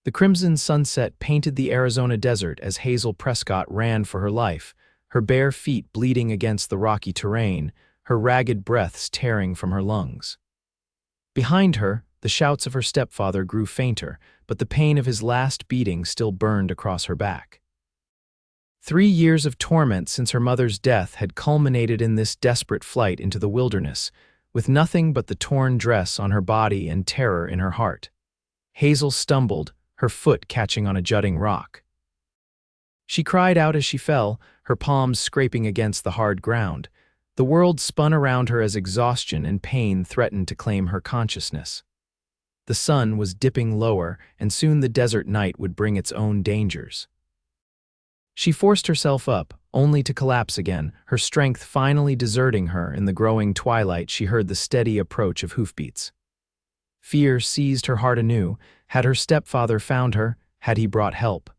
The crimson sunset painted the Arizona desert as Hazel Prescott ran for her life, her bare feet bleeding against the rocky terrain, her ragged breaths tearing from her lungs. Behind her, the shouts of her stepfather grew fainter, but the pain of his last beating still burned across her back. 3 years of torment since her mother's death had culminated in this desperate flight into the wilderness, with nothing but the torn dress on her body and terror in her heart. Hazel stumbled, her foot catching on a jutting rock. She cried out as she fell, her palms scraping against the hard ground. The world spun around her as exhaustion and pain threatened to claim her consciousness. The sun was dipping lower, and soon the desert night would bring its own dangers. She forced herself up, only to collapse again, her strength finally deserting her. In the growing twilight she heard the steady approach of hoofbeats. Fear seized her heart anew. Had her stepfather found her? Had he brought help?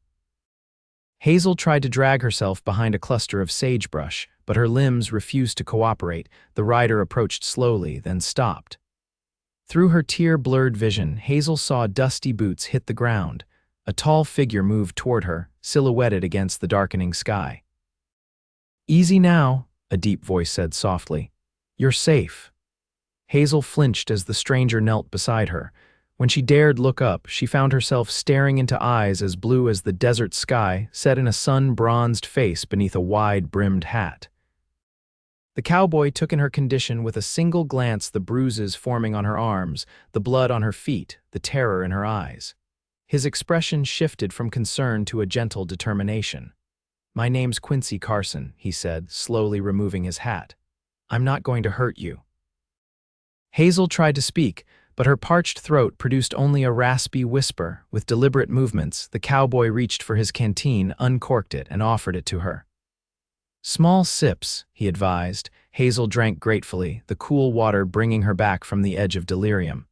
Hazel tried to drag herself behind a cluster of sagebrush, but her limbs refused to cooperate. The rider approached slowly, then stopped. Through her tear-blurred vision, Hazel saw dusty boots hit the ground. A tall figure moved toward her, silhouetted against the darkening sky. "Easy now," a deep voice said softly. "You're safe." Hazel flinched as the stranger knelt beside her. When she dared look up, she found herself staring into eyes as blue as the desert sky, set in a sun-bronzed face beneath a wide-brimmed hat. The cowboy took in her condition with a single glance, the bruises forming on her arms, the blood on her feet, the terror in her eyes. His expression shifted from concern to a gentle determination. "My name's Quincy Carson," he said, slowly removing his hat. "I'm not going to hurt you." Hazel tried to speak, but her parched throat produced only a raspy whisper. With deliberate movements, the cowboy reached for his canteen, uncorked it, and offered it to her. "Small sips," he advised. Hazel drank gratefully, the cool water bringing her back from the edge of delirium.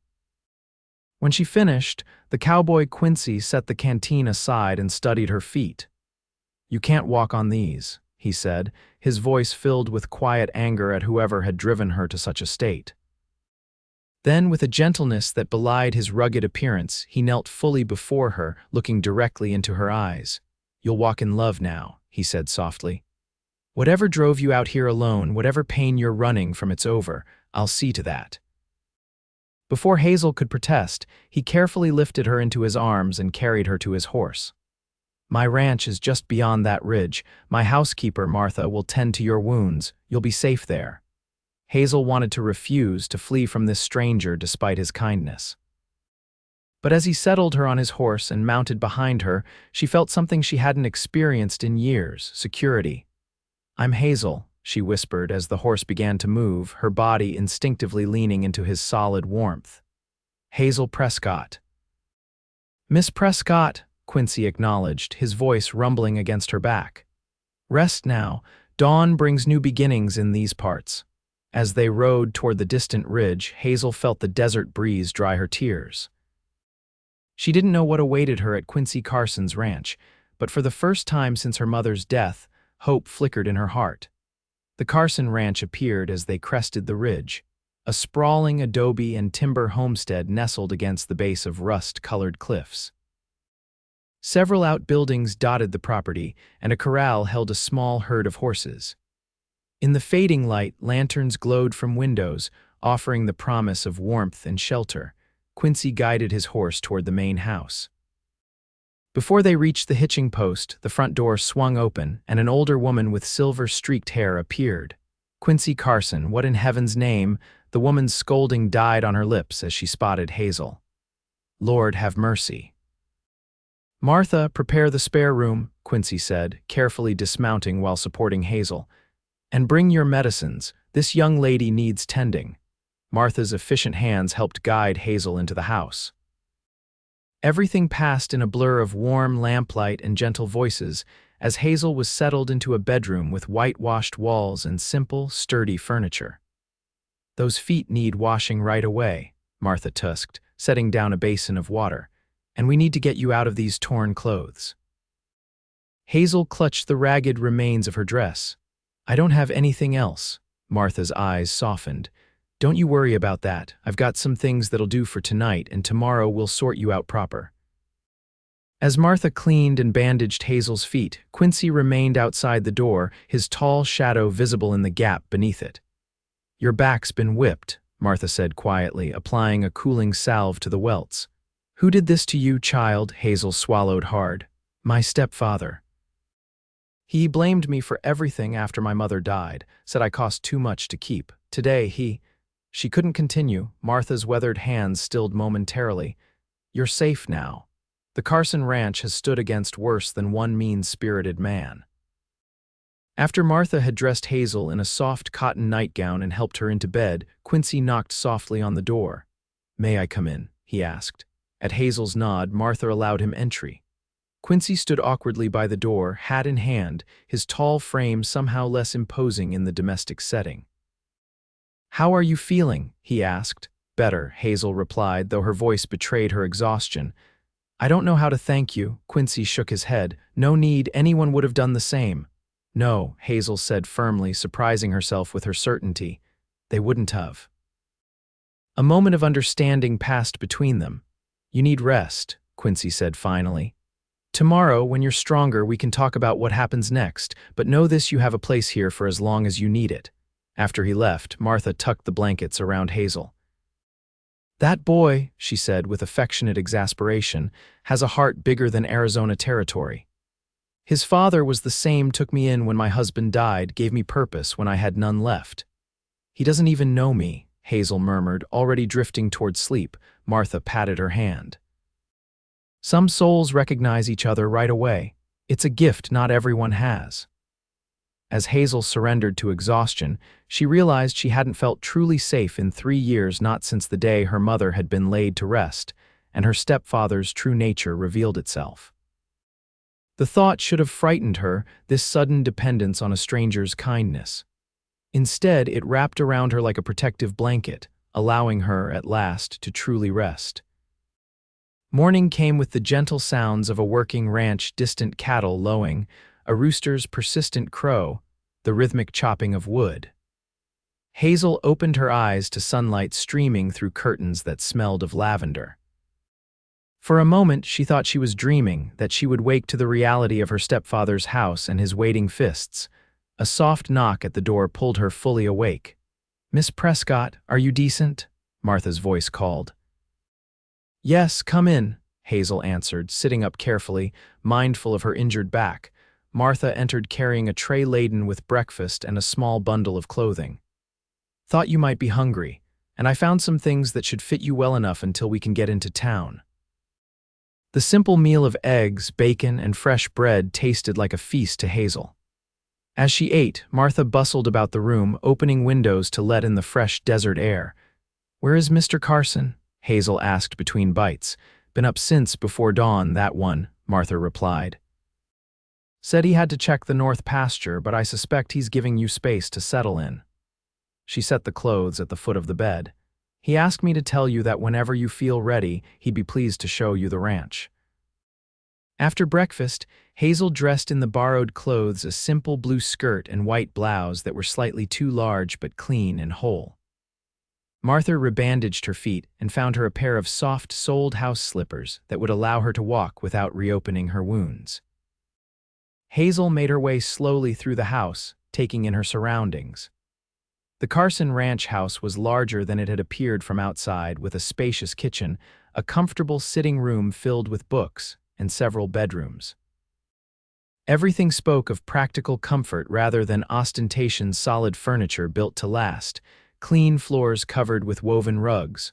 When she finished, the cowboy Quincy set the canteen aside and studied her feet. "You can't walk on these," he said, his voice filled with quiet anger at whoever had driven her to such a state. Then, with a gentleness that belied his rugged appearance, he knelt fully before her, looking directly into her eyes. "You'll walk in love now," he said softly. "Whatever drove you out here alone, whatever pain you're running from, it's over. I'll see to that." Before Hazel could protest, he carefully lifted her into his arms and carried her to his horse. "My ranch is just beyond that ridge. My housekeeper, Martha, will tend to your wounds. You'll be safe there." Hazel wanted to refuse, to flee from this stranger despite his kindness. But as he settled her on his horse and mounted behind her, she felt something she hadn't experienced in years: security. "I'm Hazel," she whispered as the horse began to move, her body instinctively leaning into his solid warmth. "Hazel Prescott." "Miss Prescott," Quincy acknowledged, his voice rumbling against her back. "Rest now. Dawn brings new beginnings in these parts." As they rode toward the distant ridge, Hazel felt the desert breeze dry her tears. She didn't know what awaited her at Quincy Carson's ranch, but for the first time since her mother's death, hope flickered in her heart. The Carson ranch appeared as they crested the ridge, a sprawling adobe and timber homestead nestled against the base of rust-colored cliffs. Several outbuildings dotted the property, and a corral held a small herd of horses. In the fading light, lanterns glowed from windows, offering the promise of warmth and shelter. Quincy guided his horse toward the main house. Before they reached the hitching post, the front door swung open, and an older woman with silver-streaked hair appeared. "Quincy Carson, what in heaven's name?" The woman's scolding died on her lips as she spotted Hazel. "Lord, have mercy." "Martha, prepare the spare room," Quincy said, carefully dismounting while supporting Hazel. "And bring your medicines. This young lady needs tending." Martha's efficient hands helped guide Hazel into the house. Everything passed in a blur of warm lamplight and gentle voices as Hazel was settled into a bedroom with whitewashed walls and simple, sturdy furniture. "Those feet need washing right away," Martha tusked, setting down a basin of water. "And we need to get you out of these torn clothes." Hazel clutched the ragged remains of her dress. "I don't have anything else." Martha's eyes softened. "Don't you worry about that. I've got some things that'll do for tonight, and tomorrow we'll sort you out proper." As Martha cleaned and bandaged Hazel's feet, Quincy remained outside the door, his tall shadow visible in the gap beneath it. "Your back's been whipped," Martha said quietly, applying a cooling salve to the welts. "Who did this to you, child?" Hazel swallowed hard. "My stepfather. He blamed me for everything after my mother died, said I cost too much to keep. Today he—" She couldn't continue. Martha's weathered hands stilled momentarily. "You're safe now. The Carson Ranch has stood against worse than one mean-spirited man." After Martha had dressed Hazel in a soft cotton nightgown and helped her into bed, Quincy knocked softly on the door. "May I come in?" he asked. At Hazel's nod, Martha allowed him entry. Quincy stood awkwardly by the door, hat in hand, his tall frame somehow less imposing in the domestic setting. "How are you feeling?" he asked. "Better," Hazel replied, though her voice betrayed her exhaustion. "I don't know how to thank you." Quincy shook his head. "No need, anyone would have done the same." "No," Hazel said firmly, surprising herself with her certainty. "They wouldn't have." A moment of understanding passed between them. "You need rest," Quincy said finally. "Tomorrow, when you're stronger, we can talk about what happens next, but know this: you have a place here for as long as you need it." After he left, Martha tucked the blankets around Hazel. "That boy," she said with affectionate exasperation, "has a heart bigger than Arizona territory. His father was the same, took me in when my husband died, gave me purpose when I had none left. He doesn't even know me," Hazel murmured, already drifting toward sleep. Martha patted her hand. "Some souls recognize each other right away. It's a gift not everyone has." As Hazel surrendered to exhaustion, she realized she hadn't felt truly safe in 3 years, not since the day her mother had been laid to rest, and her stepfather's true nature revealed itself. The thought should have frightened her, this sudden dependence on a stranger's kindness. Instead, it wrapped around her like a protective blanket, allowing her, at last, to truly rest. Morning came with the gentle sounds of a working ranch, distant cattle lowing, a rooster's persistent crow, the rhythmic chopping of wood. Hazel opened her eyes to sunlight streaming through curtains that smelled of lavender. For a moment, she thought she was dreaming, that she would wake to the reality of her stepfather's house and his waiting fists. A soft knock at the door pulled her fully awake. "Miss Prescott, are you decent?" Martha's voice called. "Yes, come in," Hazel answered, sitting up carefully, mindful of her injured back. Martha entered carrying a tray laden with breakfast and a small bundle of clothing. "Thought you might be hungry, and I found some things that should fit you well enough until we can get into town." The simple meal of eggs, bacon, and fresh bread tasted like a feast to Hazel. As she ate, Martha bustled about the room, opening windows to let in the fresh desert air. "Where is Mr. Carson?" Hazel asked between bites. "Been up since before dawn, that one," Martha replied. "Said he had to check the north pasture, but I suspect he's giving you space to settle in." She set the clothes at the foot of the bed. "He asked me to tell you that whenever you feel ready, he'd be pleased to show you the ranch." After breakfast, Hazel dressed in the borrowed clothes, a simple blue skirt and white blouse that were slightly too large but clean and whole. Martha rebandaged her feet and found her a pair of soft, soled house slippers that would allow her to walk without reopening her wounds. Hazel made her way slowly through the house, taking in her surroundings. The Carson Ranch house was larger than it had appeared from outside, with a spacious kitchen, a comfortable sitting room filled with books, and several bedrooms. Everything spoke of practical comfort rather than ostentation. Solid furniture built to last, clean floors covered with woven rugs,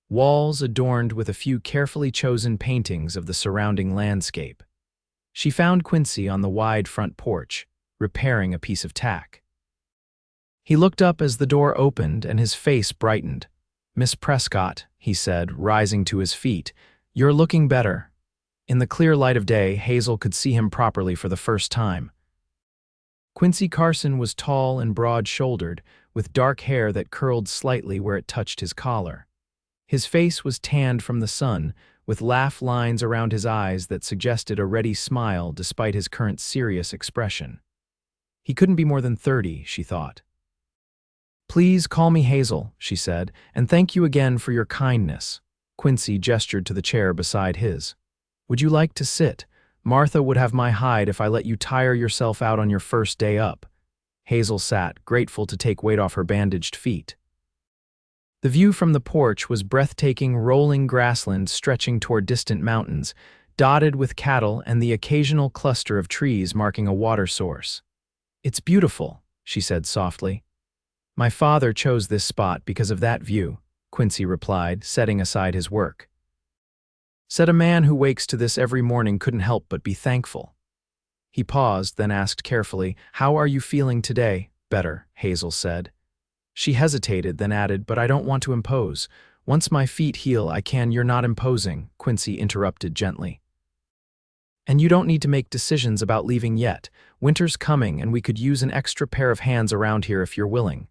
walls adorned with a few carefully chosen paintings of the surrounding landscape. She found Quincy on the wide front porch, repairing a piece of tack. He looked up as the door opened and his face brightened. "Miss Prescott," he said, rising to his feet, "you're looking better." In the clear light of day, Hazel could see him properly for the first time. Quincy Carson was tall and broad-shouldered, with dark hair that curled slightly where it touched his collar. His face was tanned from the sun, with laugh lines around his eyes that suggested a ready smile despite his current serious expression. He couldn't be more than 30, she thought. "Please call me Hazel," she said, "and thank you again for your kindness." Quincy gestured to the chair beside his. Would you like to sit? Martha would have my hide if I let you tire yourself out on your first day up." Hazel sat, grateful to take weight off her bandaged feet. The view from the porch was breathtaking, rolling grassland stretching toward distant mountains, dotted with cattle and the occasional cluster of trees marking a water source. "It's beautiful," she said softly. "My father chose this spot because of that view," Quincy replied, setting aside his work. "Said a man who wakes to this every morning couldn't help but be thankful." He paused, then asked carefully, "How are you feeling today?" "Better," Hazel said. She hesitated, then added, "But I don't want to impose. Once my feet heal, I can." "You're not imposing," Quincy interrupted gently. "And you don't need to make decisions about leaving yet. Winter's coming, and we could use an extra pair of hands around here if you're willing.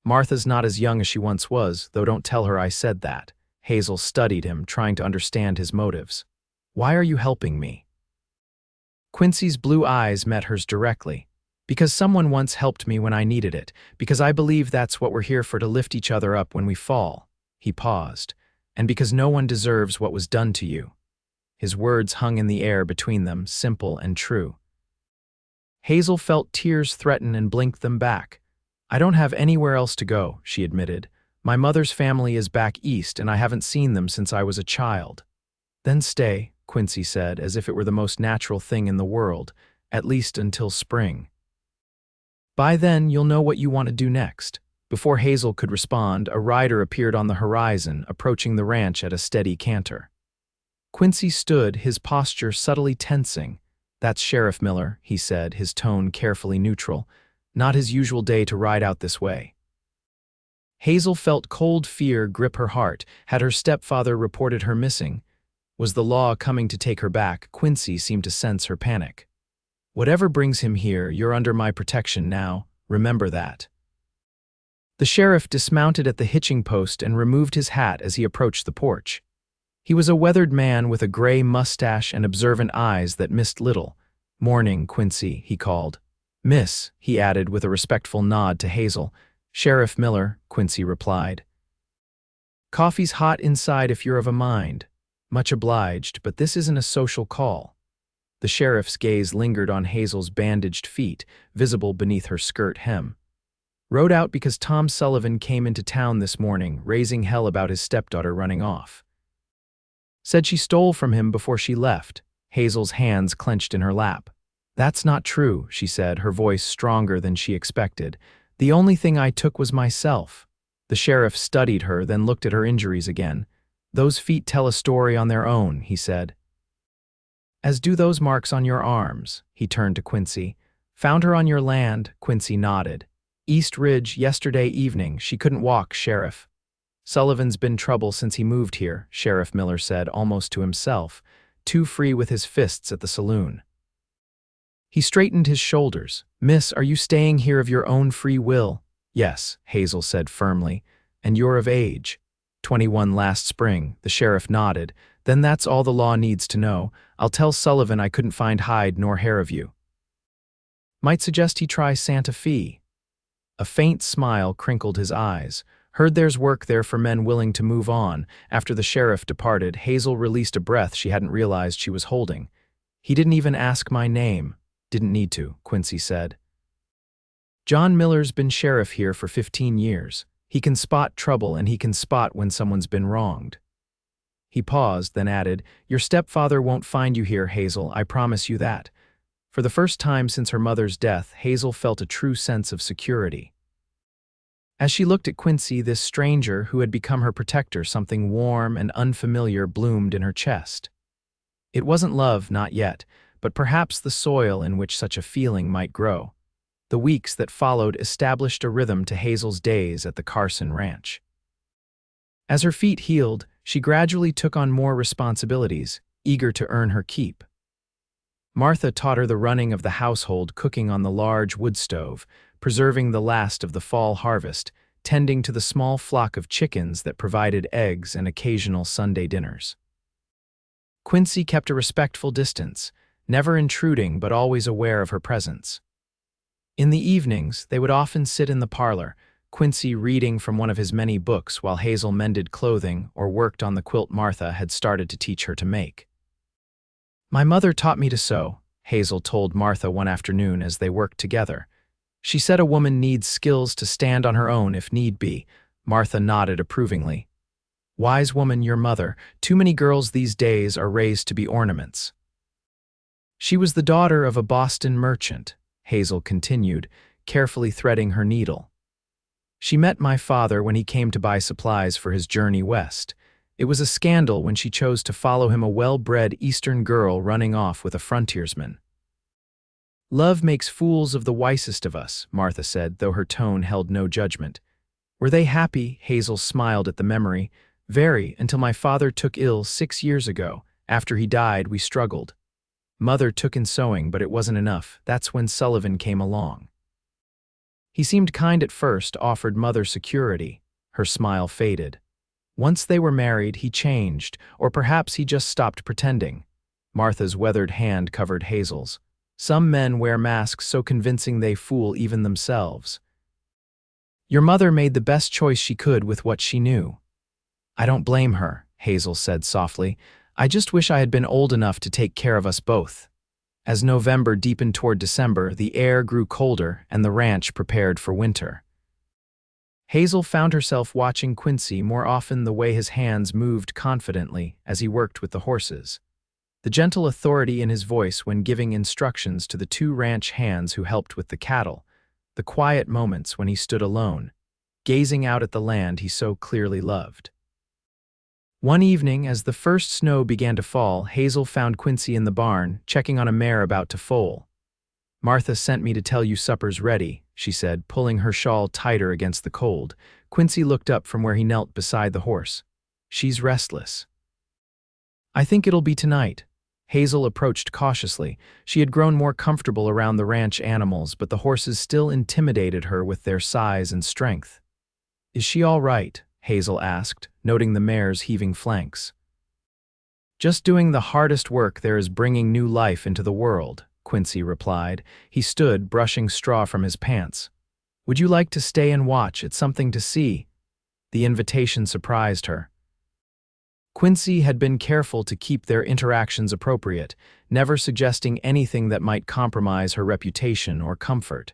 Martha's not as young as she once was, though don't tell her I said that." Hazel studied him, trying to understand his motives. "Why are you helping me?" Quincy's blue eyes met hers directly. "Because someone once helped me when I needed it, because I believe that's what we're here for, to lift each other up when we fall." He paused. "And because no one deserves what was done to you." His words hung in the air between them, simple and true. Hazel felt tears threaten and blinked them back. "I don't have anywhere else to go," she admitted. "My mother's family is back east, and I haven't seen them since I was a child." "Then stay," Quincy said, as if it were the most natural thing in the world, "at least until spring. By then, you'll know what you want to do next." Before Hazel could respond, a rider appeared on the horizon, approaching the ranch at a steady canter. Quincy stood, his posture subtly tensing. "That's Sheriff Miller," he said, his tone carefully neutral. "Not his usual day to ride out this way." Hazel felt cold fear grip her heart. Had her stepfather reported her missing? Was the law coming to take her back? Quincy seemed to sense her panic. "Whatever brings him here, you're under my protection now. Remember that." The sheriff dismounted at the hitching post and removed his hat as he approached the porch. He was a weathered man with a gray mustache and observant eyes that missed little. "Morning, Quincy," he called. "Miss," he added with a respectful nod to Hazel. "Sheriff Miller," Quincy replied. "Coffee's hot inside if you're of a mind." "Much obliged, but this isn't a social call." The sheriff's gaze lingered on Hazel's bandaged feet, visible beneath her skirt hem. "Rode out because Tom Sullivan came into town this morning, raising hell about his stepdaughter running off. Said she stole from him before she left." Hazel's hands clenched in her lap. "That's not true," she said, her voice stronger than she expected. "The only thing I took was myself." The sheriff studied her, then looked at her injuries again. "Those feet tell a story on their own," he said. "As do those marks on your arms." He turned to Quincy. "Found her on your land," Quincy nodded. "East Ridge, yesterday evening. She couldn't walk, Sheriff." "Sullivan's been trouble since he moved here," Sheriff Miller said, almost to himself, too free with his fists at the saloon. He straightened his shoulders. "Miss, are you staying here of your own free will?" "Yes," Hazel said firmly. "And you're of age?" 21 last spring," the sheriff nodded. "Then that's all the law needs to know. I'll tell Sullivan I couldn't find hide nor hair of you. Might suggest he try Santa Fe." A faint smile crinkled his eyes. "Heard there's work there for men willing to move on." After the sheriff departed, Hazel released a breath she hadn't realized she was holding. "He didn't even ask my name." "Didn't need to," Quincy said. "John Miller's been sheriff here for 15 years. He can spot trouble, and he can spot when someone's been wronged." He paused, then added, "Your stepfather won't find you here, Hazel, I promise you that." For the first time since her mother's death, Hazel felt a true sense of security. As she looked at Quincy, this stranger who had become her protector, something warm and unfamiliar bloomed in her chest. It wasn't love, not yet, but perhaps the soil in which such a feeling might grow. The weeks that followed established a rhythm to Hazel's days at the Carson ranch. As her feet healed, she gradually took on more responsibilities, eager to earn her keep. Martha taught her the running of the household, cooking on the large wood stove, preserving the last of the fall harvest, tending to the small flock of chickens that provided eggs and occasional Sunday dinners. Quincy kept a respectful distance, never intruding but always aware of her presence. In the evenings, they would often sit in the parlor, Quincy reading from one of his many books while Hazel mended clothing or worked on the quilt Martha had started to teach her to make. My mother taught me to sew, Hazel told Martha one afternoon as they worked together. She said a woman needs skills to stand on her own if need be. Martha nodded approvingly. Wise woman, your mother. Too many girls these days are raised to be ornaments. She was the daughter of a Boston merchant, Hazel continued, carefully threading her needle. She met my father when he came to buy supplies for his journey west. It was a scandal when she chose to follow him, a well-bred Eastern girl running off with a frontiersman. Love makes fools of the wisest of us, Martha said, though her tone held no judgment. Were they happy? Hazel smiled at the memory. Very, until my father took ill 6 years ago. After he died, we struggled. Mother took in sewing, but it wasn't enough. That's when Sullivan came along. He seemed kind at first, offered Mother security. Her smile faded. Once they were married, he changed, or perhaps he just stopped pretending. Martha's weathered hand covered Hazel's. Some men wear masks so convincing they fool even themselves. Your mother made the best choice she could with what she knew. I don't blame her, Hazel said softly. I just wish I had been old enough to take care of us both. As November deepened toward December, the air grew colder and the ranch prepared for winter. Hazel found herself watching Quincy more often, the way his hands moved confidently as he worked with the horses. The gentle authority in his voice when giving instructions to the 2 ranch hands who helped with the cattle. The quiet moments when he stood alone, gazing out at the land he so clearly loved. One evening, as the first snow began to fall, Hazel found Quincy in the barn, checking on a mare about to foal. Martha sent me to tell you supper's ready, she said, pulling her shawl tighter against the cold. Quincy looked up from where he knelt beside the horse. She's restless. I think it'll be tonight. Hazel approached cautiously. She had grown more comfortable around the ranch animals, but the horses still intimidated her with their size and strength. Is she all right? Hazel asked, noting the mare's heaving flanks. Just doing the hardest work there is, bringing new life into the world, Quincy replied. He stood, brushing straw from his pants. Would you like to stay and watch? It's something to see. The invitation surprised her. Quincy had been careful to keep their interactions appropriate, never suggesting anything that might compromise her reputation or comfort.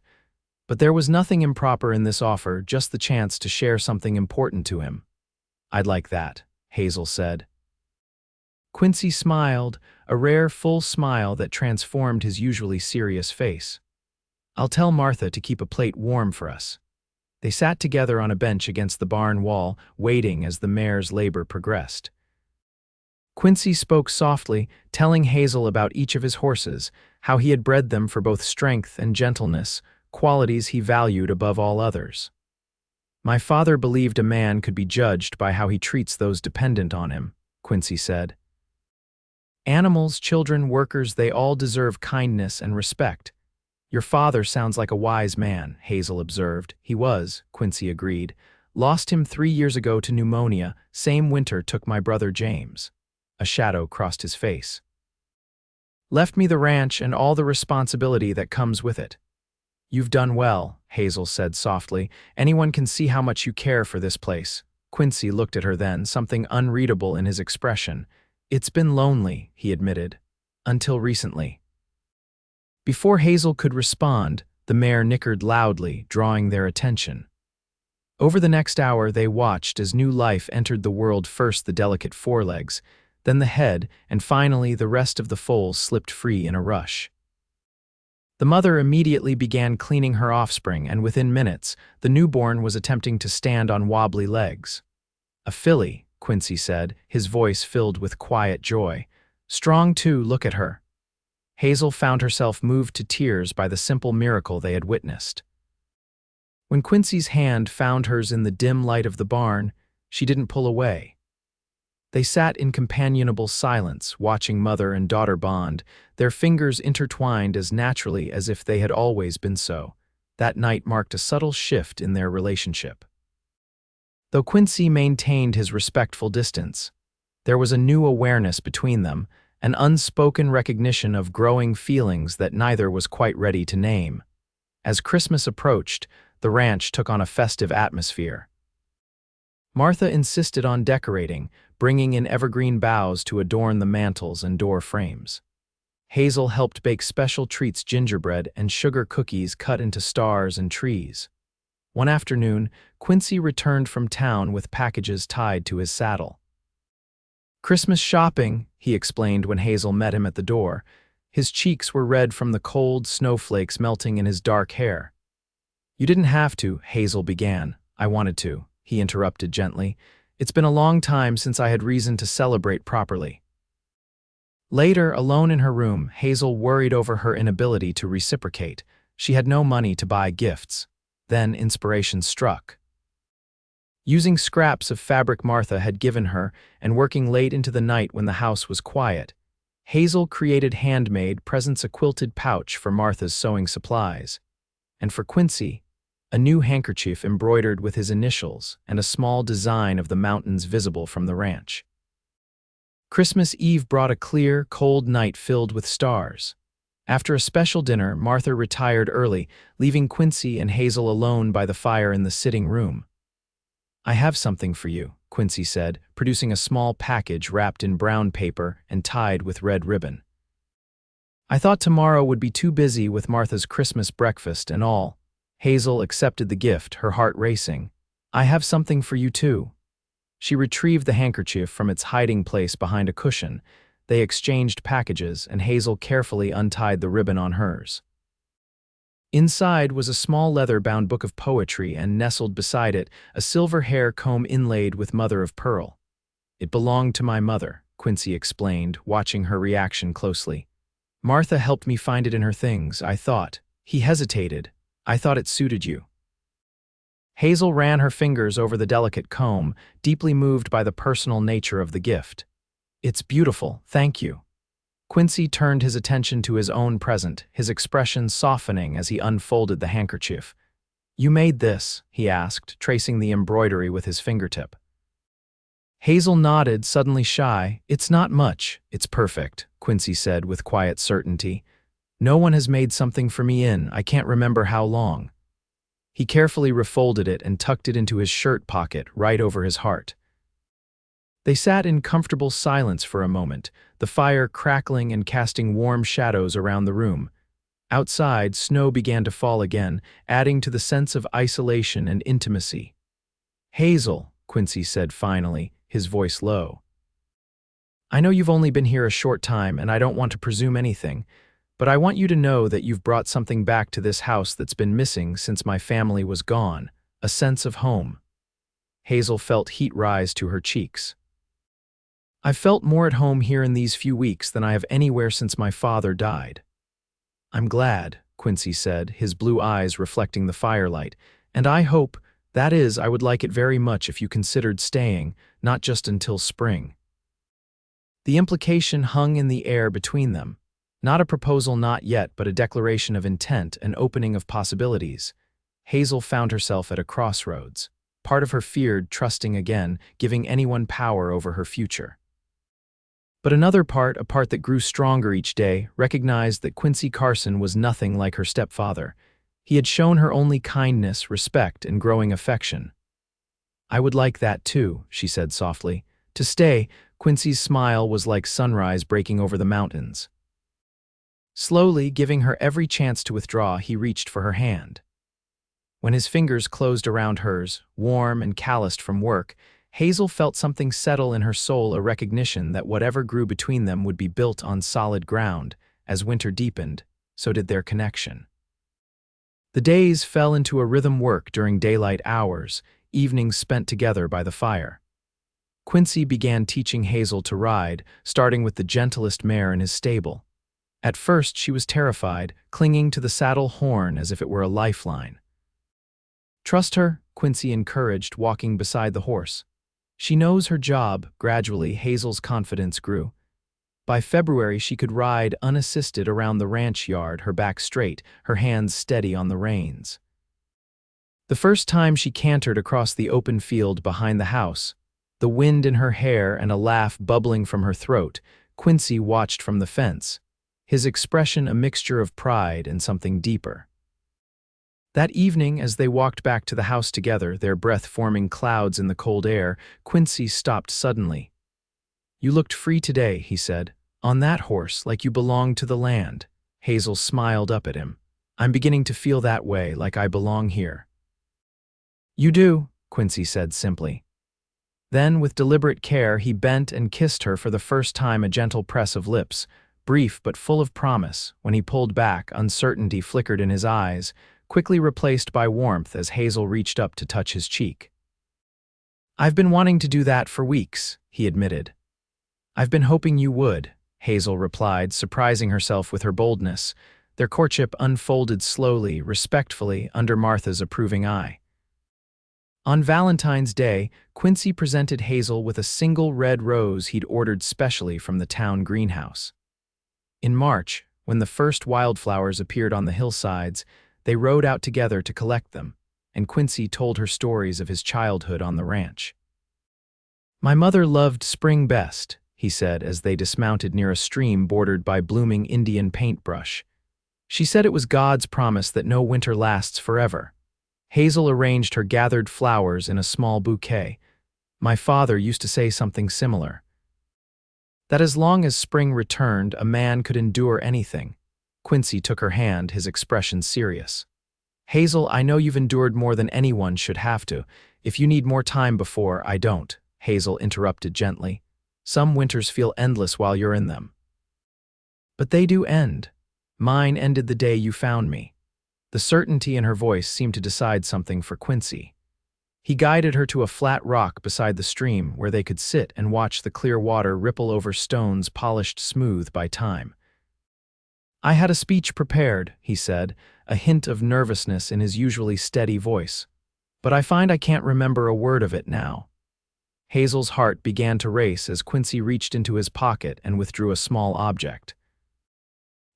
But there was nothing improper in this offer, just the chance to share something important to him. I'd like that, Hazel said. Quincy smiled, a rare, full smile that transformed his usually serious face. I'll tell Martha to keep a plate warm for us. They sat together on a bench against the barn wall, waiting as the mare's labor progressed. Quincy spoke softly, telling Hazel about each of his horses, how he had bred them for both strength and gentleness, qualities he valued above all others. My father believed a man could be judged by how he treats those dependent on him, Quincy said. Animals, children, workers, they all deserve kindness and respect. Your father sounds like a wise man, Hazel observed. He was, Quincy agreed. Lost him 3 years ago to pneumonia, same winter took my brother James. A shadow crossed his face. Left me the ranch and all the responsibility that comes with it. You've done well, Hazel said softly. Anyone can see how much you care for this place. Quincy looked at her then, something unreadable in his expression. It's been lonely, he admitted. Until recently. Before Hazel could respond, the mare nickered loudly, drawing their attention. Over the next hour they watched as new life entered the world, first the delicate forelegs, then the head, and finally the rest of the foals slipped free in a rush. The mother immediately began cleaning her offspring, and within minutes, the newborn was attempting to stand on wobbly legs. A filly, Quincy said, his voice filled with quiet joy. Strong too, look at her. Hazel found herself moved to tears by the simple miracle they had witnessed. When Quincy's hand found hers in the dim light of the barn, she didn't pull away. They sat in companionable silence, watching mother and daughter bond, their fingers intertwined as naturally as if they had always been so. That night marked a subtle shift in their relationship. Though Quincy maintained his respectful distance, there was a new awareness between them, an unspoken recognition of growing feelings that neither was quite ready to name. As Christmas approached, the ranch took on a festive atmosphere. Martha insisted on decorating, bringing in evergreen boughs to adorn the mantels and door frames. Hazel helped bake special treats, gingerbread and sugar cookies cut into stars and trees. One afternoon, Quincy returned from town with packages tied to his saddle. "Christmas shopping," he explained when Hazel met him at the door. His cheeks were red from the cold snowflakes melting in his dark hair. "You didn't have to," Hazel began. "I wanted to," he interrupted gently. "It's been a long time since I had reason to celebrate properly." Later, alone in her room, Hazel worried over her inability to reciprocate. She had no money to buy gifts. Then inspiration struck. Using scraps of fabric Martha had given her and working late into the night when the house was quiet, Hazel created handmade presents: a quilted pouch for Martha's sewing supplies, and for Quincy, a new handkerchief embroidered with his initials and a small design of the mountains visible from the ranch. Christmas Eve brought a clear, cold night filled with stars. After a special dinner, Martha retired early, leaving Quincy and Hazel alone by the fire in the sitting room. "I have something for you," Quincy said, producing a small package wrapped in brown paper and tied with red ribbon. "I thought tomorrow would be too busy with Martha's Christmas breakfast and all." Hazel accepted the gift, her heart racing. "I have something for you too." She retrieved the handkerchief from its hiding place behind a cushion. They exchanged packages, and Hazel carefully untied the ribbon on hers. Inside was a small leather-bound book of poetry, and nestled beside it, a silver hair comb inlaid with mother of pearl. "It belonged to my mother," Quincy explained, watching her reaction closely. "Martha helped me find it in her things, I thought." He hesitated. "I thought it suited you." Hazel ran her fingers over the delicate comb, deeply moved by the personal nature of the gift. "It's beautiful, thank you." Quincy turned his attention to his own present, his expression softening as he unfolded the handkerchief. "You made this?" he asked, tracing the embroidery with his fingertip. Hazel nodded, suddenly shy. "It's not much. It's perfect," Quincy said with quiet certainty. "No one has made something for me in I can't remember how long." He carefully refolded it and tucked it into his shirt pocket, right over his heart. They sat in comfortable silence for a moment, the fire crackling and casting warm shadows around the room. Outside, snow began to fall again, adding to the sense of isolation and intimacy. "Hazel," Quincy said finally, his voice low. "I know you've only been here a short time, and I don't want to presume anything, but I want you to know that you've brought something back to this house that's been missing since my family was gone, a sense of home." Hazel felt heat rise to her cheeks. "I've felt more at home here in these few weeks than I have anywhere since my father died." "I'm glad," Quincy said, his blue eyes reflecting the firelight, "and I hope, that is, I would like it very much if you considered staying, not just until spring." The implication hung in the air between them. Not a proposal not yet, but a declaration of intent, an opening of possibilities. Hazel found herself at a crossroads. Part of her feared trusting again, giving anyone power over her future. But another part, a part that grew stronger each day, recognized that Quincy Carson was nothing like her stepfather. He had shown her only kindness, respect, and growing affection. "I would like that too," she said softly. To stay, Quincy's smile was like sunrise breaking over the mountains. Slowly, giving her every chance to withdraw, he reached for her hand. When his fingers closed around hers, warm and calloused from work, Hazel felt something settle in her soul, a recognition that whatever grew between them would be built on solid ground. As winter deepened, so did their connection. The days fell into a rhythm: work during daylight hours, evenings spent together by the fire. Quincy began teaching Hazel to ride, starting with the gentlest mare in his stable. At first she was terrified, clinging to the saddle horn as if it were a lifeline. "Trust her," Quincy encouraged, walking beside the horse. "She knows her job." Gradually, Hazel's confidence grew. By February, she could ride unassisted around the ranch yard, her back straight, her hands steady on the reins. The first time she cantered across the open field behind the house, the wind in her hair and a laugh bubbling from her throat, Quincy watched from the fence, his expression a mixture of pride and something deeper. That evening, as they walked back to the house together, their breath forming clouds in the cold air, Quincy stopped suddenly. "You looked free today," he said, On that horse, like you belong to the land. Hazel smiled up at him. I'm beginning to feel that way, like I belong here. You do, Quincy said simply. Then, with deliberate care, he bent and kissed her for the first time, a gentle press of lips, brief but full of promise. When he pulled back, uncertainty flickered in his eyes, quickly replaced by warmth as Hazel reached up to touch his cheek. I've been wanting to do that for weeks, he admitted. I've been hoping you would, Hazel replied, surprising herself with her boldness. Their courtship unfolded slowly, respectfully, under Martha's approving eye. On Valentine's Day, Quincy presented Hazel with a single red rose he'd ordered specially from the town greenhouse. In March, when the first wildflowers appeared on the hillsides, they rode out together to collect them, and Quincy told her stories of his childhood on the ranch. My mother loved spring best, he said as they dismounted near a stream bordered by blooming Indian paintbrush. She said it was God's promise that no winter lasts forever. Hazel arranged her gathered flowers in a small bouquet. My father used to say something similar. That as long as spring returned, a man could endure anything. Quincy took her hand, his expression serious. Hazel, I know you've endured more than anyone should have to. If you need more time before, I don't, Hazel interrupted gently. Some winters feel endless while you're in them. But they do end. Mine ended the day you found me. The certainty in her voice seemed to decide something for Quincy. He guided her to a flat rock beside the stream where they could sit and watch the clear water ripple over stones polished smooth by time. I had a speech prepared, he said, a hint of nervousness in his usually steady voice. But I find I can't remember a word of it now. Hazel's heart began to race as Quincy reached into his pocket and withdrew a small object.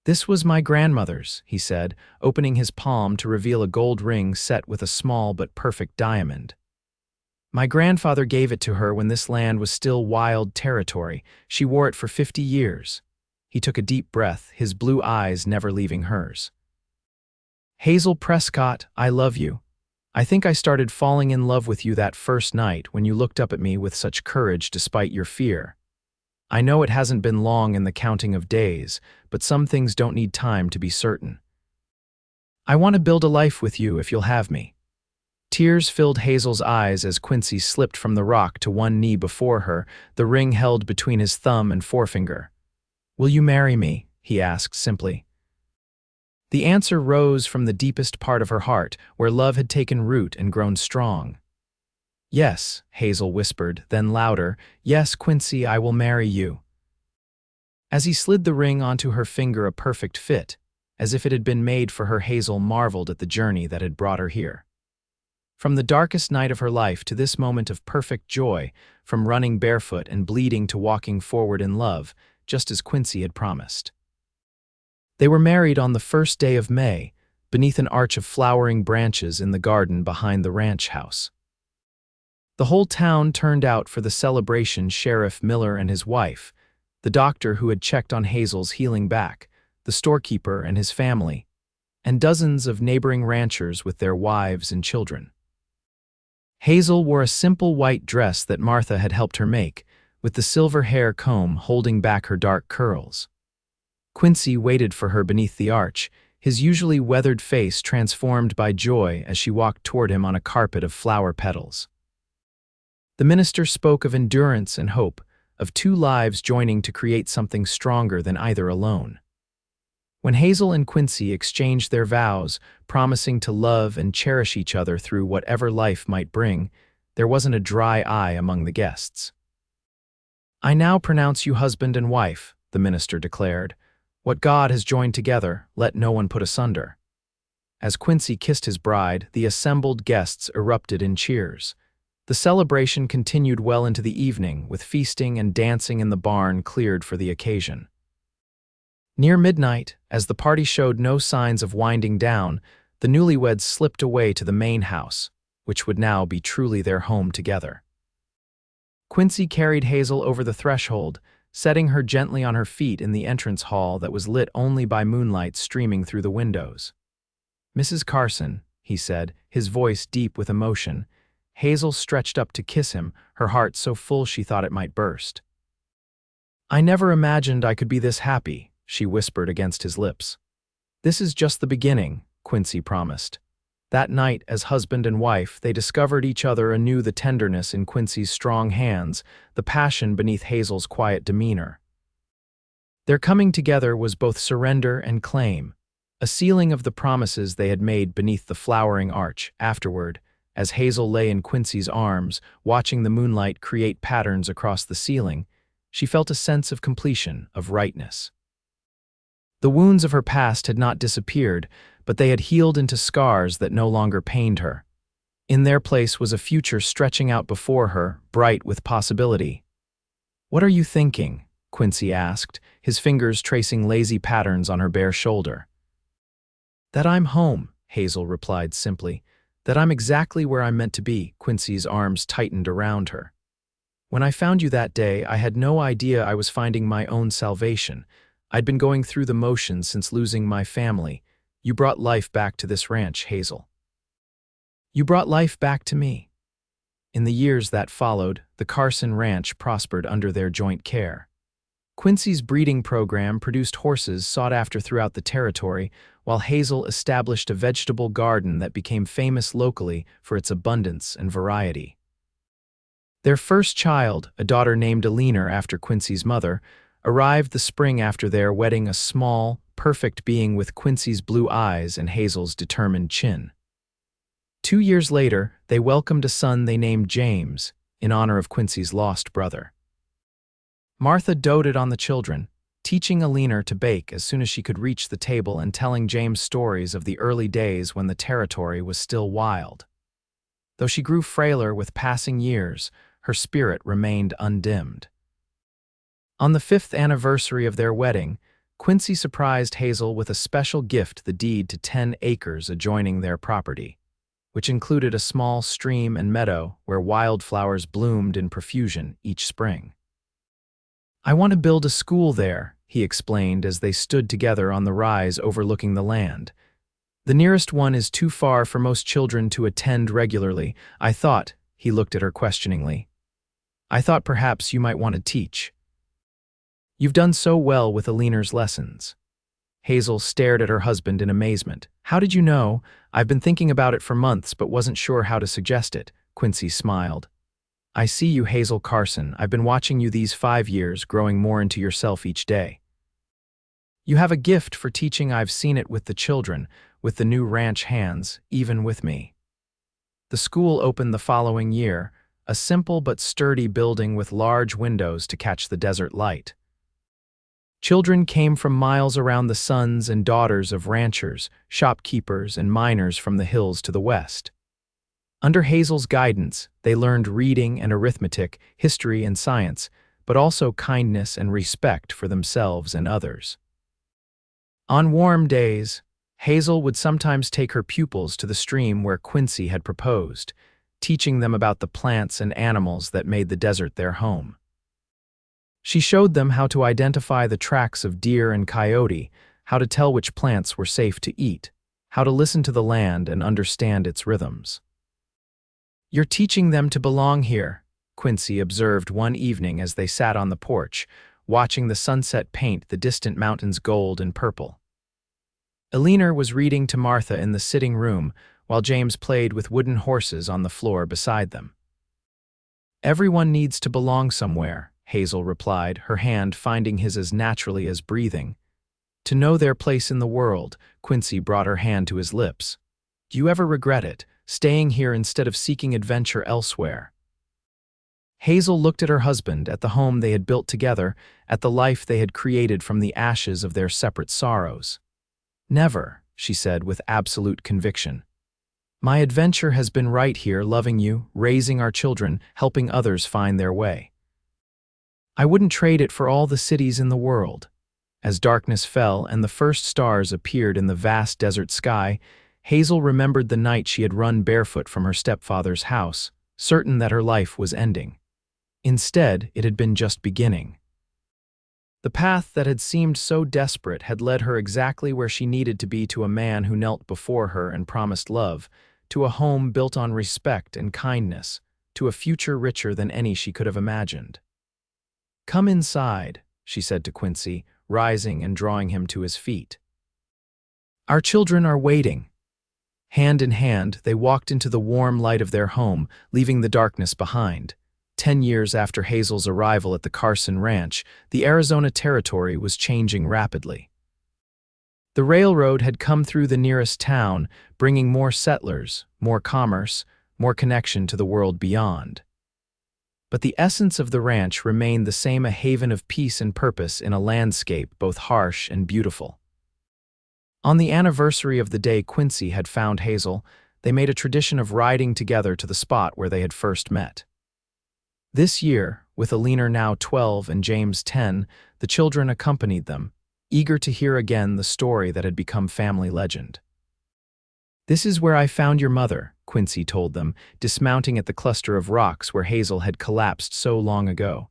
This was my grandmother's, he said, opening his palm to reveal a gold ring set with a small but perfect diamond. My grandfather gave it to her when this land was still wild territory. She wore it for 50 years. He took a deep breath, his blue eyes never leaving hers. Hazel Prescott, I love you. I think I started falling in love with you that first night when you looked up at me with such courage despite your fear. I know it hasn't been long in the counting of days, but some things don't need time to be certain. I want to build a life with you if you'll have me. Tears filled Hazel's eyes as Quincy slipped from the rock to one knee before her, the ring held between his thumb and forefinger. Will you marry me? He asked simply. The answer rose from the deepest part of her heart, where love had taken root and grown strong. Yes, Hazel whispered, then louder, yes, Quincy, I will marry you. As he slid the ring onto her finger, a perfect fit, as if it had been made for her, Hazel marveled at the journey that had brought her here. From the darkest night of her life to this moment of perfect joy, from running barefoot and bleeding to walking forward in love, just as Quincy had promised. They were married on the first day of May, beneath an arch of flowering branches in the garden behind the ranch house. The whole town turned out for the celebration. Sheriff Miller and his wife, the doctor who had checked on Hazel's healing back, the storekeeper and his family, and dozens of neighboring ranchers with their wives and children. Hazel wore a simple white dress that Martha had helped her make, with the silver hair comb holding back her dark curls. Quincy waited for her beneath the arch, his usually weathered face transformed by joy as she walked toward him on a carpet of flower petals. The minister spoke of endurance and hope, of two lives joining to create something stronger than either alone. When Hazel and Quincy exchanged their vows, promising to love and cherish each other through whatever life might bring, there wasn't a dry eye among the guests. I now pronounce you husband and wife, the minister declared. What God has joined together, let no one put asunder. As Quincy kissed his bride, the assembled guests erupted in cheers. The celebration continued well into the evening, with feasting and dancing in the barn cleared for the occasion. Near midnight, as the party showed no signs of winding down, the newlyweds slipped away to the main house, which would now be truly their home together. Quincy carried Hazel over the threshold, setting her gently on her feet in the entrance hall that was lit only by moonlight streaming through the windows. Mrs. Carson, he said, his voice deep with emotion. Hazel stretched up to kiss him, her heart so full she thought it might burst. "I never imagined I could be this happy," she whispered against his lips. "This is just the beginning," Quincy promised. That night, as husband and wife, they discovered each other anew, the tenderness in Quincy's strong hands, the passion beneath Hazel's quiet demeanor. Their coming together was both surrender and claim, a sealing of the promises they had made beneath the flowering arch. Afterward, as Hazel lay in Quincy's arms, watching the moonlight create patterns across the ceiling, she felt a sense of completion, of rightness. The wounds of her past had not disappeared, but they had healed into scars that no longer pained her. In their place was a future stretching out before her, bright with possibility. "What are you thinking?" Quincy asked, his fingers tracing lazy patterns on her bare shoulder. "That I'm home," Hazel replied simply. "That I'm exactly where I'm meant to be." Quincy's arms tightened around her. "When I found you that day, I had no idea I was finding my own salvation. I'd been going through the motions since losing my family. You brought life back to this ranch, Hazel. You brought life back to me." In the years that followed, the Carson Ranch prospered under their joint care. Quincy's breeding program produced horses sought after throughout the territory, while Hazel established a vegetable garden that became famous locally for its abundance and variety. Their first child, a daughter named Alina after Quincy's mother, arrived the spring after their wedding, a small, perfect being with Quincy's blue eyes and Hazel's determined chin. 2 years later, they welcomed a son they named James, in honor of Quincy's lost brother. Martha doted on the children, teaching Alina to bake as soon as she could reach the table and telling James stories of the early days when the territory was still wild. Though she grew frailer with passing years, her spirit remained undimmed. On the 5th anniversary of their wedding, Quincy surprised Hazel with a special gift, the deed to 10 acres adjoining their property, which included a small stream and meadow where wildflowers bloomed in profusion each spring. "I want to build a school there," he explained as they stood together on the rise overlooking the land. "The nearest one is too far for most children to attend regularly. I thought," he looked at her questioningly, "I thought perhaps you might want to teach. You've done so well with Alina's lessons." Hazel stared at her husband in amazement. "How did you know?" "I've been thinking about it for months but wasn't sure how to suggest it," Quincy smiled. "I see you, Hazel Carson. I've been watching you these 5 years, growing more into yourself each day. You have a gift for teaching. I've seen it with the children, with the new ranch hands, even with me." The school opened the following year, a simple but sturdy building with large windows to catch the desert light. Children came from miles around, the sons and daughters of ranchers, shopkeepers, and miners from the hills to the west. Under Hazel's guidance, they learned reading and arithmetic, history and science, but also kindness and respect for themselves and others. On warm days, Hazel would sometimes take her pupils to the stream where Quincy had proposed, teaching them about the plants and animals that made the desert their home. She showed them how to identify the tracks of deer and coyote, how to tell which plants were safe to eat, how to listen to the land and understand its rhythms. "You're teaching them to belong here," Quincy observed one evening as they sat on the porch, watching the sunset paint the distant mountains gold and purple. Alina was reading to Martha in the sitting room, while James played with wooden horses on the floor beside them. "Everyone needs to belong somewhere," Hazel replied, her hand finding his as naturally as breathing. "To know their place in the world," Quincy brought her hand to his lips. "Do you ever regret it, staying here instead of seeking adventure elsewhere?" Hazel looked at her husband, at the home they had built together, at the life they had created from the ashes of their separate sorrows. "Never," she said with absolute conviction. "My adventure has been right here, loving you, raising our children, helping others find their way. I wouldn't trade it for all the cities in the world." As darkness fell and the first stars appeared in the vast desert sky, Hazel remembered the night she had run barefoot from her stepfather's house, certain that her life was ending. Instead, it had been just beginning. The path that had seemed so desperate had led her exactly where she needed to be, to a man who knelt before her and promised love, to a home built on respect and kindness, to a future richer than any she could have imagined. "Come inside," she said to Quincy, rising and drawing him to his feet. Our children are waiting. Hand in hand, they walked into the warm light of their home, leaving the darkness behind. 10 years after Hazel's arrival at the Carson Ranch, the Arizona Territory was changing rapidly. The railroad had come through the nearest town, bringing more settlers, more commerce, more connection to the world beyond. But the essence of the ranch remained the same, a haven of peace and purpose in a landscape both harsh and beautiful. On the anniversary of the day Quincy had found Hazel, they made a tradition of riding together to the spot where they had first met. This year, with Alina now 12 and James 10, the children accompanied them, eager to hear again the story that had become family legend. This is where I found your mother, Quincy told them, dismounting at the cluster of rocks where Hazel had collapsed so long ago.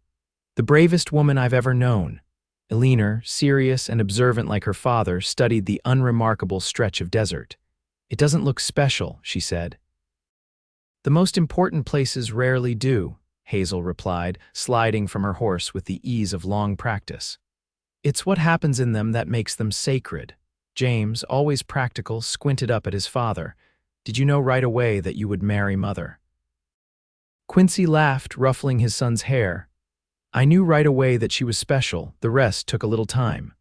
The bravest woman I've ever known. Alina, serious and observant like her father, studied the unremarkable stretch of desert. It doesn't look special, she said. The most important places rarely do, Hazel replied, sliding from her horse with the ease of long practice. It's what happens in them that makes them sacred. James, always practical, squinted up at his father. Did you know right away that you would marry Mother? Quincy laughed, ruffling his son's hair. I knew right away that she was special. The rest took a little time.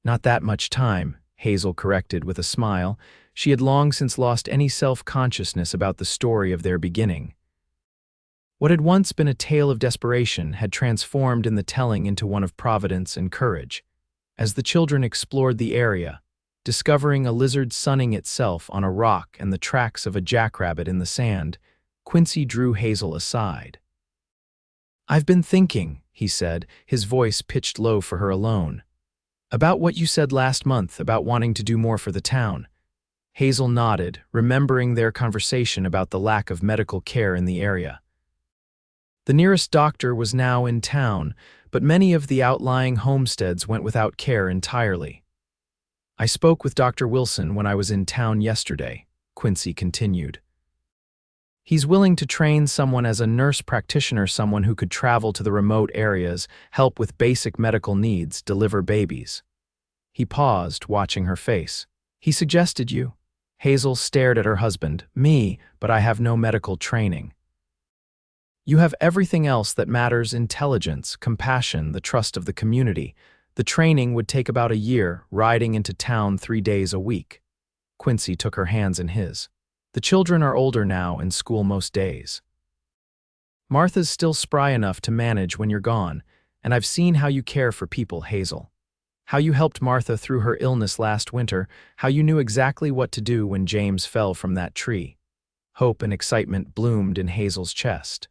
Not that much time, Hazel corrected with a smile. She had long since lost any self-consciousness about the story of their beginning. What had once been a tale of desperation had transformed in the telling into one of providence and courage. As the children explored the area, discovering a lizard sunning itself on a rock and the tracks of a jackrabbit in the sand, Quincy drew Hazel aside. I've been thinking, he said, his voice pitched low for her alone, about what you said last month about wanting to do more for the town. Hazel nodded, remembering their conversation about the lack of medical care in the area. The nearest doctor was now in town, but many of the outlying homesteads went without care entirely. I spoke with Dr. Wilson when I was in town yesterday, Quincy continued. He's willing to train someone as a nurse practitioner, someone who could travel to the remote areas, help with basic medical needs, deliver babies. He paused, watching her face. He suggested you. Hazel stared at her husband. Me, but I have no medical training. You have everything else that matters: intelligence, compassion, the trust of the community. The training would take about a year, riding into town 3 days a week. Quincy took her hands in his. The children are older now and school most days. Martha's still spry enough to manage when you're gone, and I've seen how you care for people, Hazel. How you helped Martha through her illness last winter, how you knew exactly what to do when James fell from that tree. Hope and excitement bloomed in Hazel's chest.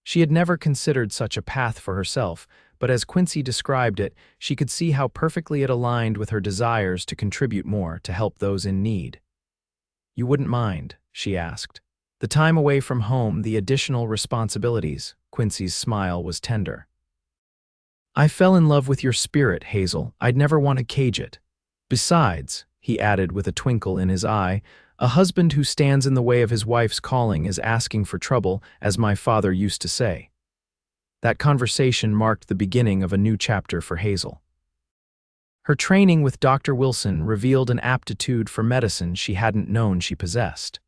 She had never considered such a path for herself, but as Quincy described it, she could see how perfectly it aligned with her desires to contribute more, to help those in need. You wouldn't mind, she asked. The time away from home, the additional responsibilities. Quincy's smile was tender. I fell in love with your spirit, Hazel. I'd never want to cage it. Besides, he added with a twinkle in his eye, a husband who stands in the way of his wife's calling is asking for trouble, as my father used to say. That conversation marked the beginning of a new chapter for Hazel. Her training with Dr. Wilson revealed an aptitude for medicine she hadn't known she possessed.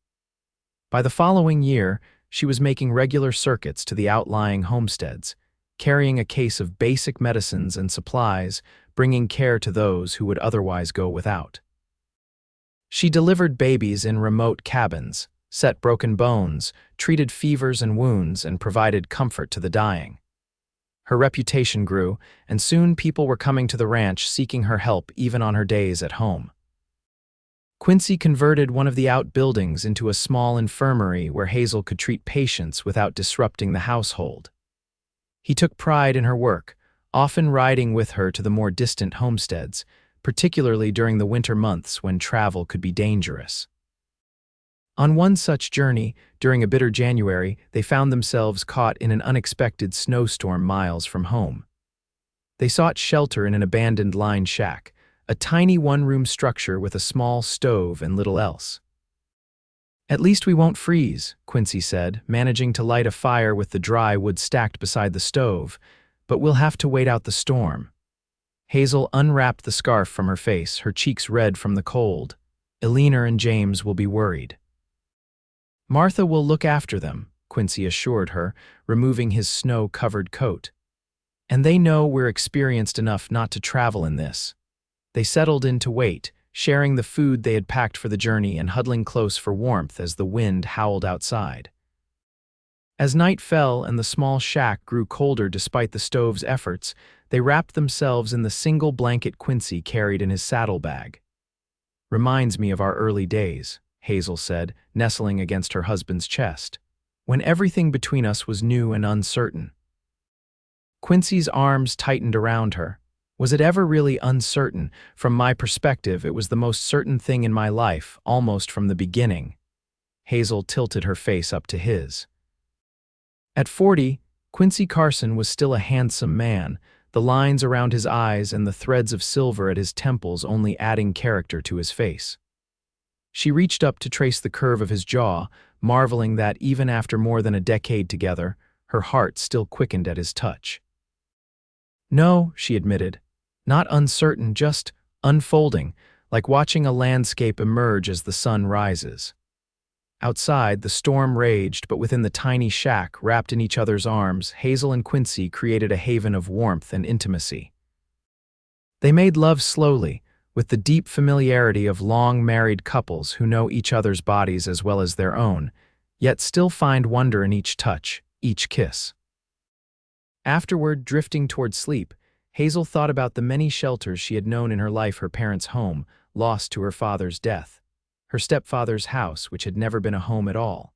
By the following year, she was making regular circuits to the outlying homesteads, carrying a case of basic medicines and supplies, bringing care to those who would otherwise go without. She delivered babies in remote cabins, set broken bones, treated fevers and wounds, and provided comfort to the dying. Her reputation grew, and soon people were coming to the ranch seeking her help even on her days at home. Quincy converted one of the outbuildings into a small infirmary where Hazel could treat patients without disrupting the household. He took pride in her work, often riding with her to the more distant homesteads, particularly during the winter months when travel could be dangerous. On one such journey, during a bitter January, they found themselves caught in an unexpected snowstorm miles from home. They sought shelter in an abandoned line shack, a tiny one-room structure with a small stove and little else. At least we won't freeze, Quincy said, managing to light a fire with the dry wood stacked beside the stove. but we'll have to wait out the storm." Hazel unwrapped the scarf from her face, her cheeks red from the cold. "Eleanor and James will be worried." "Martha will look after them," Quincy assured her, removing his snow-covered coat. "And they know we're experienced enough not to travel in this." They settled in to wait, sharing the food they had packed for the journey and huddling close for warmth as the wind howled outside. As night fell and the small shack grew colder despite the stove's efforts, they wrapped themselves in the single blanket Quincy carried in his saddlebag. "Reminds me of our early days," Hazel said, nestling against her husband's chest, "when everything between us was new and uncertain." Quincy's arms tightened around her. "Was it ever really uncertain? From my perspective, it was the most certain thing in my life, almost from the beginning." Hazel tilted her face up to his. At 40, Quincy Carson was still a handsome man, the lines around his eyes and the threads of silver at his temples only adding character to his face. She reached up to trace the curve of his jaw, marveling that even after more than a decade together, her heart still quickened at his touch. "No," she admitted, "not uncertain, just unfolding, like watching a landscape emerge as the sun rises." Outside, the storm raged, but within the tiny shack, wrapped in each other's arms, Hazel and Quincy created a haven of warmth and intimacy. They made love slowly, with the deep familiarity of long-married couples who know each other's bodies as well as their own, yet still find wonder in each touch, each kiss. Afterward, drifting toward sleep, Hazel thought about the many shelters she had known in her life: her parents' home, lost to her father's death; her stepfather's house, which had never been a home at all;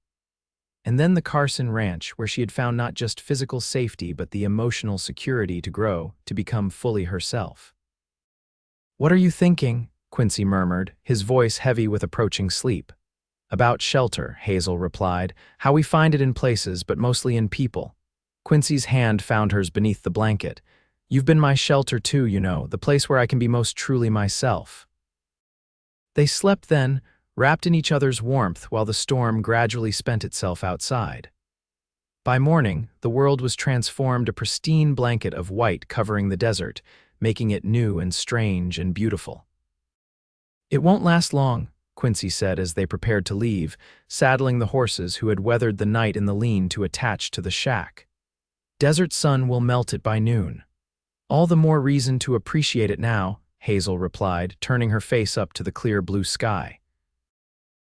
and then the Carson Ranch, where she had found not just physical safety but the emotional security to grow, to become fully herself. "What are you thinking?" Quincy murmured, his voice heavy with approaching sleep. "About shelter," Hazel replied, "how we find it in places, but mostly in people." Quincy's hand found hers beneath the blanket. "You've been my shelter too, you know, the place where I can be most truly myself." They slept then, wrapped in each other's warmth while the storm gradually spent itself outside. By morning, the world was transformed, a pristine blanket of white covering the desert, making it new and strange and beautiful. "It won't last long," Quincy said as they prepared to leave, saddling the horses who had weathered the night in the lean-to attached to the shack. "Desert sun will melt it by noon." "All the more reason to appreciate it now," Hazel replied, turning her face up to the clear blue sky.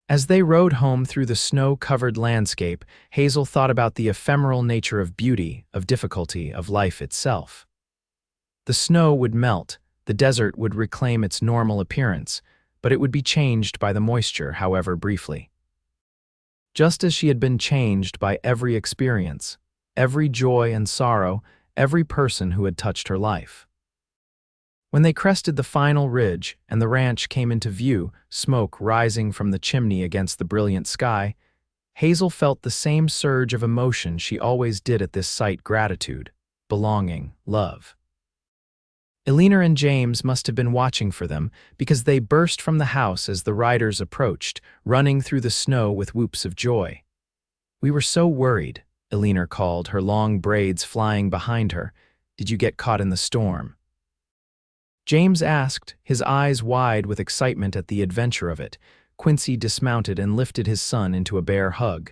As they rode home through the snow-covered landscape, Hazel thought about the ephemeral nature of beauty, of difficulty, of life itself. The snow would melt, the desert would reclaim its normal appearance, but it would be changed by the moisture, however briefly. Just as she had been changed by every experience, every joy and sorrow, every person who had touched her life. When they crested the final ridge and the ranch came into view, smoke rising from the chimney against the brilliant sky, Hazel felt the same surge of emotion she always did at this sight: gratitude, belonging, love. Eleanor and James must have been watching for them, because they burst from the house as the riders approached, running through the snow with whoops of joy. "We were so worried," Eleanor called, her long braids flying behind her. "Did you get caught in the storm?" James asked, his eyes wide with excitement at the adventure of it. Quincy dismounted and lifted his son into a bear hug.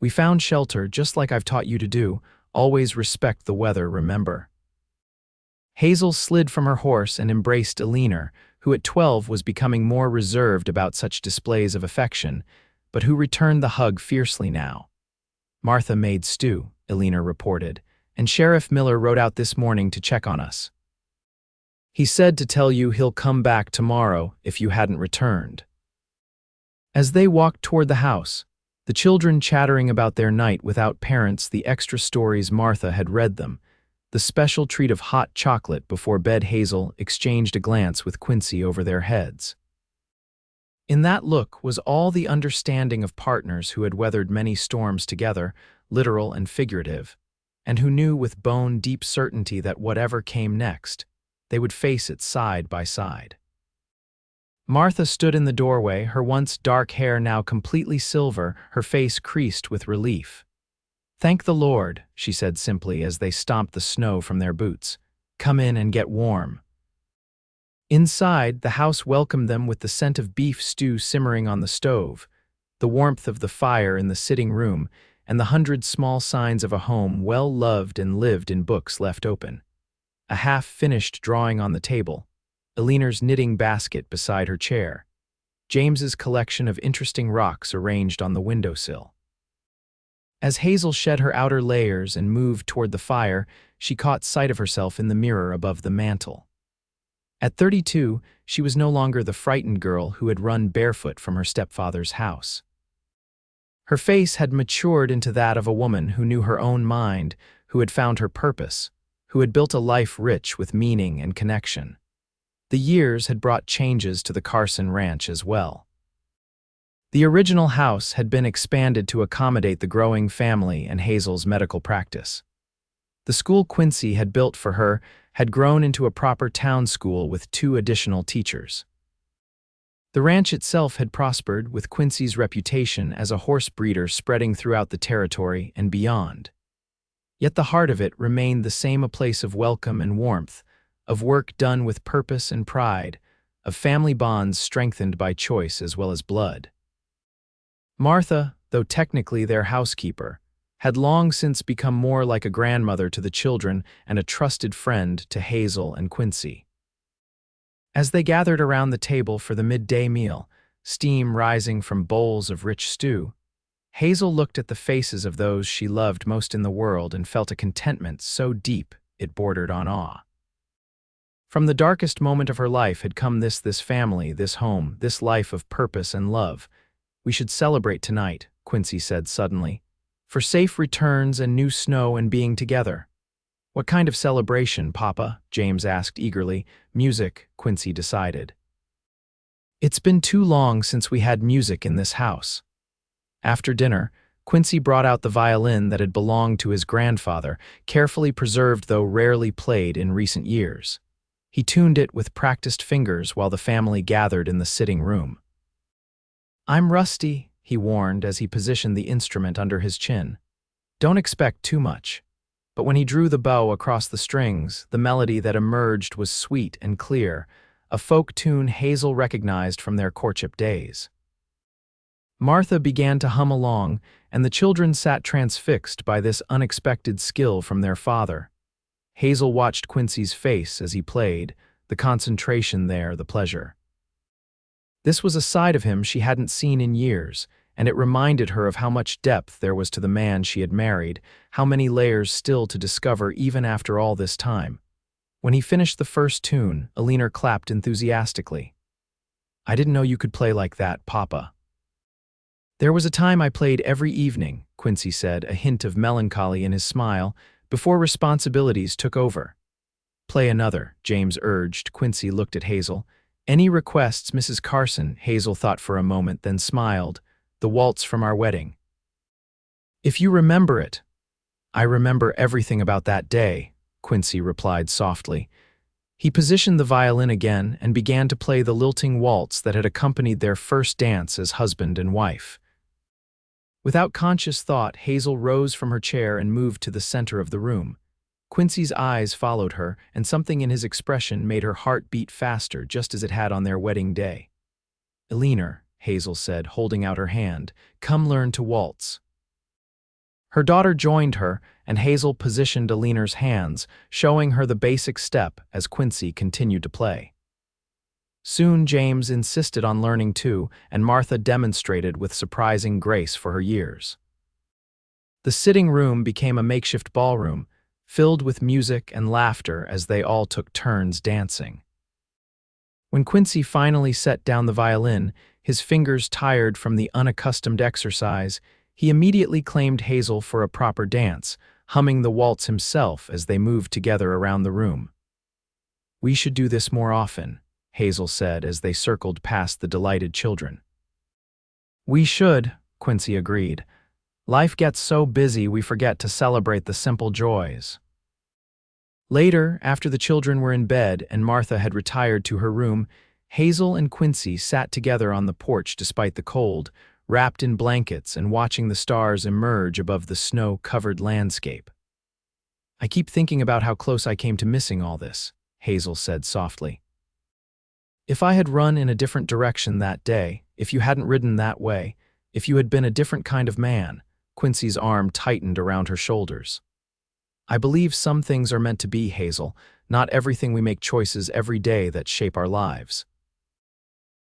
"We found shelter, just like I've taught you to do. Always respect the weather, remember." Hazel slid from her horse and embraced Eleanor, who at 12 was becoming more reserved about such displays of affection, but who returned the hug fiercely now. "Martha made stew," Eleanor reported, "and Sheriff Miller rode out this morning to check on us. He said to tell you he'll come back tomorrow if you hadn't returned." As they walked toward the house, the children chattering about their night without parents, the extra stories Martha had read them, the special treat of hot chocolate before bed, Hazel exchanged a glance with Quincy over their heads. In that look was all the understanding of partners who had weathered many storms together, literal and figurative, and who knew with bone-deep certainty that whatever came next, they would face it side by side. Martha stood in the doorway, her once dark hair now completely silver, her face creased with relief. "Thank the Lord," she said simply as they stomped the snow from their boots. "Come in and get warm." Inside, the house welcomed them with the scent of beef stew simmering on the stove, the warmth of the fire in the sitting room, and the 100 small signs of a home well loved and lived in books left open. A half-finished drawing on the table, Eleanor's knitting basket beside her chair, James's collection of interesting rocks arranged on the windowsill. As Hazel shed her outer layers and moved toward the fire, she caught sight of herself in the mirror above the mantel. At 32, she was no longer the frightened girl who had run barefoot from her stepfather's house. Her face had matured into that of a woman who knew her own mind, who had found her purpose, who had built a life rich with meaning and connection. The years had brought changes to the Carson ranch as well. The original house had been expanded to accommodate the growing family and Hazel's medical practice. The school Quincy had built for her had grown into a proper town school with 2 additional teachers. The ranch itself had prospered, with Quincy's reputation as a horse breeder spreading throughout the territory and beyond. Yet the heart of it remained the same, a place of welcome and warmth, of work done with purpose and pride, of family bonds strengthened by choice as well as blood. Martha, though technically their housekeeper, had long since become more like a grandmother to the children and a trusted friend to Hazel and Quincy. As they gathered around the table for the midday meal, steam rising from bowls of rich stew, Hazel looked at the faces of those she loved most in the world and felt a contentment so deep it bordered on awe. From the darkest moment of her life had come this family, this home, this life of purpose and love. "We should celebrate tonight," Quincy said suddenly, "for safe returns and new snow and being together." "What kind of celebration, Papa?" James asked eagerly. "Music," Quincy decided. "It's been too long since we had music in this house." After dinner, Quincy brought out the violin that had belonged to his grandfather, carefully preserved though rarely played in recent years. He tuned it with practiced fingers while the family gathered in the sitting room. "I'm rusty," he warned as he positioned the instrument under his chin. "Don't expect too much." But when he drew the bow across the strings, the melody that emerged was sweet and clear, a folk tune Hazel recognized from their courtship days. Martha began to hum along, and the children sat transfixed by this unexpected skill from their father. Hazel watched Quincy's face as he played, the concentration there, the pleasure. This was a side of him she hadn't seen in years, and it reminded her of how much depth there was to the man she had married, how many layers still to discover even after all this time. When he finished the first tune, Eleanor clapped enthusiastically. "I didn't know you could play like that, Papa." "There was a time I played every evening," Quincy said, a hint of melancholy in his smile, "before responsibilities took over." "Play another," James urged. Quincy looked at Hazel. "Any requests, Mrs. Carson?" Hazel thought for a moment, then smiled. "The waltz from our wedding." "If you remember it." "I remember everything about that day," Quincy replied softly. He positioned the violin again and began to play the lilting waltz that had accompanied their first dance as husband and wife. Without conscious thought, Hazel rose from her chair and moved to the center of the room. Quincy's eyes followed her, and something in his expression made her heart beat faster, just as it had on their wedding day. "Eleanor," Hazel said, holding out her hand, "come learn to waltz." Her daughter joined her, and Hazel positioned Eleanor's hands, showing her the basic step as Quincy continued to play. Soon James insisted on learning too, and Martha demonstrated with surprising grace for her years. The sitting room became a makeshift ballroom, filled with music and laughter as they all took turns dancing. When Quincy finally set down the violin, his fingers tired from the unaccustomed exercise, he immediately claimed Hazel for a proper dance, humming the waltz himself as they moved together around the room. "We should do this more often," Hazel said as they circled past the delighted children. "We should," Quincy agreed. "Life gets so busy we forget to celebrate the simple joys." Later, after the children were in bed and Martha had retired to her room, Hazel and Quincy sat together on the porch despite the cold, wrapped in blankets and watching the stars emerge above the snow-covered landscape. "I keep thinking about how close I came to missing all this," Hazel said softly. "If I had run in a different direction that day, if you hadn't ridden that way, if you had been a different kind of man," Quincy's arm tightened around her shoulders. "I believe some things are meant to be, Hazel, not everything we make choices every day that shape our lives.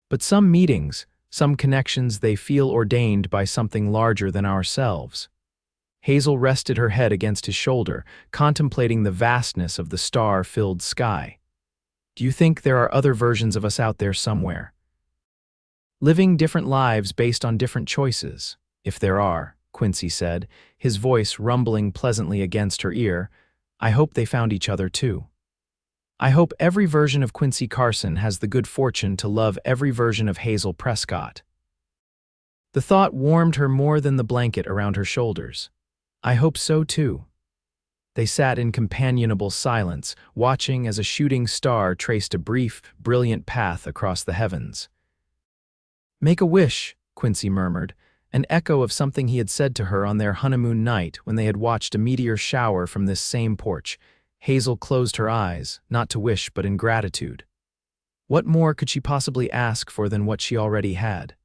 But some meetings, some connections, they feel ordained by something larger than ourselves." Hazel rested her head against his shoulder, contemplating the vastness of the star-filled sky. "Do you think there are other versions of us out there somewhere? Living different lives based on different choices, if there are," Quincy said, his voice rumbling pleasantly against her ear. "I hope they found each other too. I hope every version of Quincy Carson has the good fortune to love every version of Hazel Prescott." The thought warmed her more than the blanket around her shoulders. "I hope so too." They sat in companionable silence, watching as a shooting star traced a brief, brilliant path across the heavens. "Make a wish," Quincy murmured, an echo of something he had said to her on their honeymoon night when they had watched a meteor shower from this same porch. Hazel closed her eyes, not to wish but in gratitude. What more could she possibly ask for than what she already had?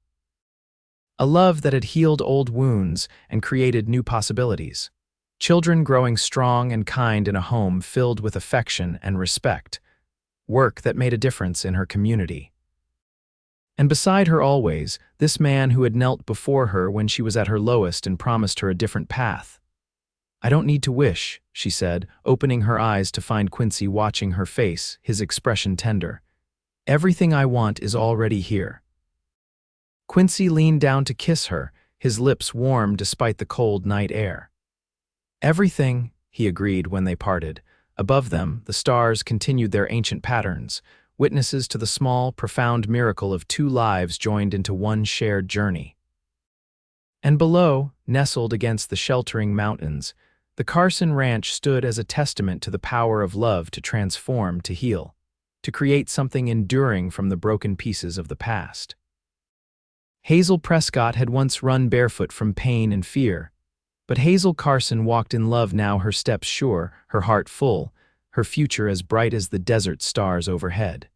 A love that had healed old wounds and created new possibilities. Children growing strong and kind in a home filled with affection and respect. Work that made a difference in her community. And beside her always, this man who had knelt before her when she was at her lowest and promised her a different path. "I don't need to wish," she said, opening her eyes to find Quincy watching her face, his expression tender. "Everything I want is already here." Quincy leaned down to kiss her, his lips warm despite the cold night air. "Everything," he agreed when they parted. Above them, the stars continued their ancient patterns, witnesses to the small, profound miracle of two lives joined into one shared journey. And below, nestled against the sheltering mountains, the Carson Ranch stood as a testament to the power of love to transform, to heal, to create something enduring from the broken pieces of the past. Hazel Prescott had once run barefoot from pain and fear, but Hazel Carson walked in love now, her steps sure, her heart full, her future as bright as the desert stars overhead.